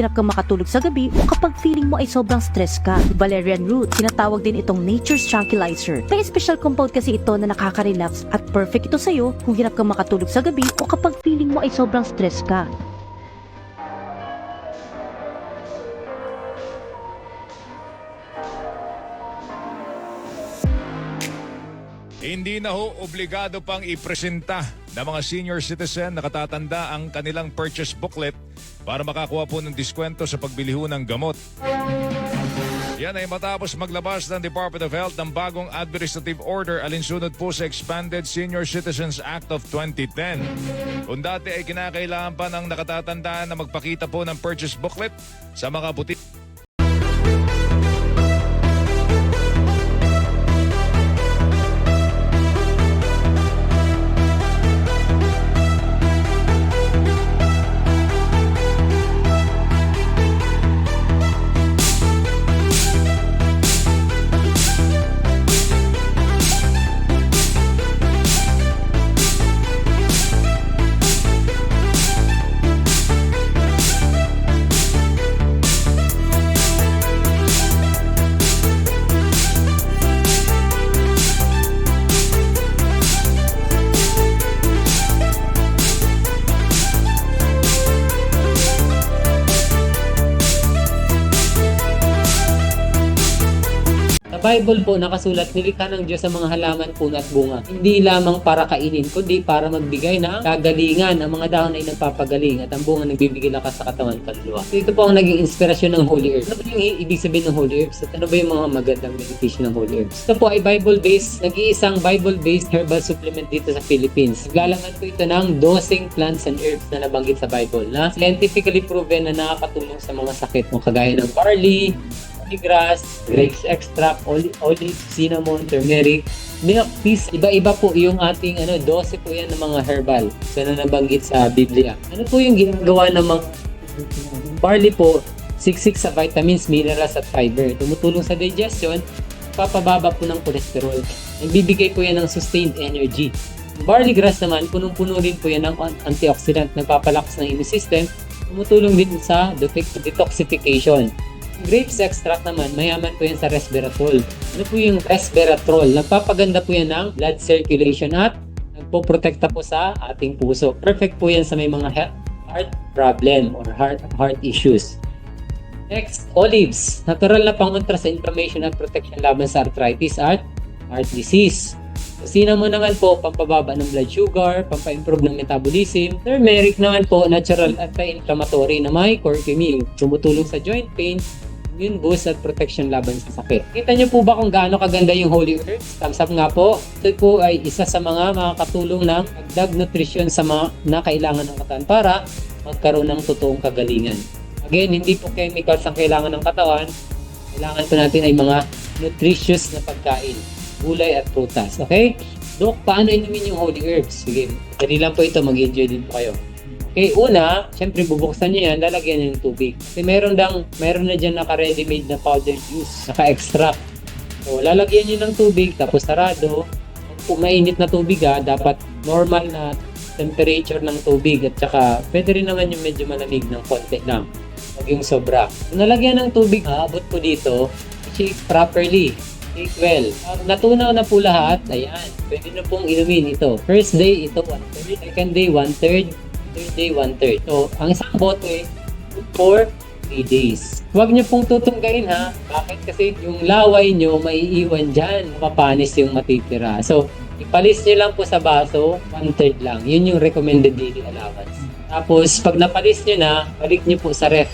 hirap kang makatulog sa gabi o kapag feeling mo ay sobrang stress ka. Valerian root, tinatawag din itong nature's tranquilizer. May special compound kasi ito na nakaka-relax at perfect ito sa'yo kung hirap kang makatulog sa gabi o kapag feeling mo ay sobrang stress ka. Hindi na ho obligado pang ipresenta ng mga senior citizen na katatanda ang kanilang purchase booklet para makakuha po ng diskwento sa pagbili ho ng gamot. Yan ay matapos maglabas ng Department of Health ng bagong administrative order alinsunod po sa Expanded Senior Citizens Act of 2010. Kung dati ay kinakailangan pa ng nakatatanda na magpakita po ng purchase booklet sa mga butik. Bible po nakasulat, nilikha ng Diyos sa mga halaman, puno at bunga. Hindi lamang para kainin, kundi para magbigay ng kagalingan. Ang mga dahon ay nagpapagaling at ang bunga nagbibigay lakas sa katawan kaluluwa. So ito po ang naging inspirasyon ng Holy Herbs. Ano po yung ibig sabihin ng Holy Herbs? At ano ba yung mga magandang benepisyo ng Holy Herbs? Ito po ay Bible-based, nag-iisang Bible-based herbal supplement dito sa Philippines. Naglalaman po ito ng 12 plants and herbs na nabanggit sa Bible na scientifically proven na nakakatulong sa mga sakit mo kagaya ng barley, grass, grapes extract, olive, cinnamon, turmeric, milk, peas. Iba-iba po yung ating 12 po yan ng mga herbal na nabanggit sa Biblia. Ano po yung ginagawa ng mga barley po? Siksik sa vitamins, minerals at fiber. Tumutulong sa digestion, papababa po ng cholesterol. Nagbibigay po yan ng sustained energy. Barley grass naman, punong-puno rin po yan ng antioxidant, nagpapalakas ng immune system, tumutulong din sa detoxification. Grapes extract naman, mayaman po yan sa resveratrol. Ano po yung resveratrol? Nagpapaganda po yan ng blood circulation at nagpoprotekta po sa ating puso. Perfect po yan sa may mga heart problem or heart issues. Next, olives. Natural na pangontra sa inflammation at protection laban sa arthritis at heart disease. Cinnamon naman po, pampababa ng blood sugar, pampa-improve ng metabolism. Turmeric naman po, natural anti-inflammatory na may curcumin. Tumutulong sa joint pain, immune boost at protection laban sa sakit. Kita niyo po ba kung gaano kaganda yung Holy Herbs? Thumbs up nga po. Ito po ay isa sa mga makakatulong ng dagdag nutrition sa mga na kailangan ng katawan para magkaroon ng totoong kagalingan. Again, hindi po chemicals ang kailangan ng katawan. Kailangan po natin ay mga nutritious na pagkain, gulay at prutas. Okay? Dok, paano inumin yung Holy Herbs? Sige, dali lang po ito. Mag-enjoy din po kayo. Okay, una, syempre bubuksan niyo yan, lalagyan niyo ng tubig. Kasi meron na dyan naka-ready-made na powdered juice, naka-extract. So, lalagyan niyo ng tubig, tapos sarado. Kung mainit na tubig dapat normal na temperature ng tubig at saka pwede rin naman yung medyo malamig ng konti lang. Huwag yung sobra. Kung nalagyan ng tubig, abot po dito, shake properly. Shake well. Natunaw na po lahat, ayan, pwede na pong inumin ito. First day, ito 1/3. Second day, 1/3. Third day, 1/3. So, ang isang bote, for 3 days. Huwag niyo pong tutunggain Bakit? Kasi yung laway niyo, maiiwan dyan. Mapapanis yung matitira. So, ipalis niyo lang po sa baso, 1/3 lang. Yun yung recommended daily allowance. Tapos, pag napalis niyo na, balik niyo po sa ref.